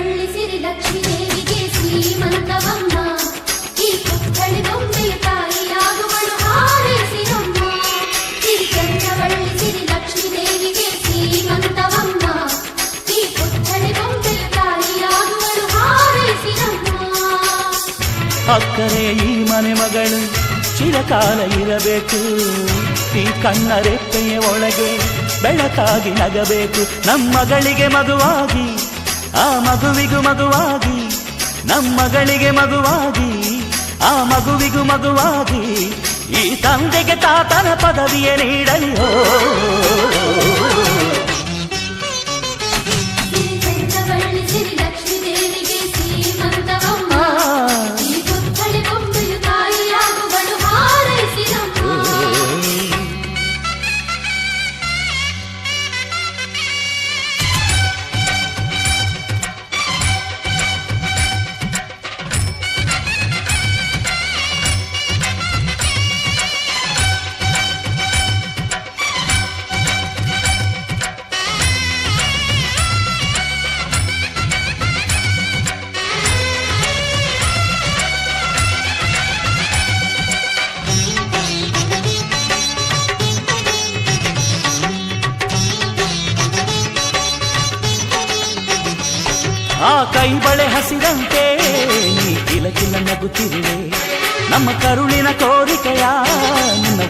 ಚಂದ್ರವಳ್ಳಿ ಸಿರಿ ಲಕ್ಷ್ಮೀ ದೇವಿಗೆ ಶ್ರೀಮಂತವಮ್ಮ ಈ ಪುತ್ಥಳಿ ಬೊಂಬೆಯ ತಾಯಿಯಾಗುವಳು ಹಾರೈಸಿರಮ್ಮ ಸಿರಿ ಚಂದ್ರವಳ್ಳಿ ಸಿರಿ ಲಕ್ಷ್ಮೀ ದೇವಿಗೆ ಶ್ರೀಮಂತವಮ್ಮ ಈ ಪುತ್ಥಳಿ ಬೊಂಬೆಯ ತಾಯಿಯಾಗುವಳು ಹಾರೈಸಿರಮ್ಮ. ಅಕ್ಕರೆ ಈ ಮನೆ ಮಗಳು ಚಿರಕಾಲ ಇರಬೇಕು, ಈ ಕಣ್ಣ ರೆಪ್ಪೆಯ ಒಳಗೆ ಬೆಳಕಾಗಿ ನಗಬೇಕು. ನಮ್ಮಗಳಿಗೆ ಮಗುವಾಗಿ ಆ ಮಗುವಿಗೂ ಮಗುವಾಗಿ, ನಮ್ಮಗಳಿಗೆ ಮಗುವಾಗಿ ಆ ಮಗುವಿಗೂ ಮಗುವಾಗಿ, ಈ ತಂದೆಗೆ ತಾತನ ಪದವಿಯ ನೀಡಲಿ. ಚಂದ್ರವಳ್ಳಿ ಸಿರಿ ಲಕ್ಷ್ಮೀ ದೇವಿಗೆ ಶ್ರೀಮಂತವಮ್ಮ ಈ ಪುತ್ಥಳಿ ಬೊಂಬೆಯ ತಾಯಿಯಾಗುವಳು ಹಾರೈಸಿರಮ್ಮ. ಆ ಕೈ ಬಳೆ ಹಸಿದಂತೆ ನೀ ಕಿಲಕಿಲ ನಗುತ್ತಿರುವೆ, ನಮ್ಮ ಕರುಳಿನ ಕೋರಿಕೆಯ ನಿನ್ನ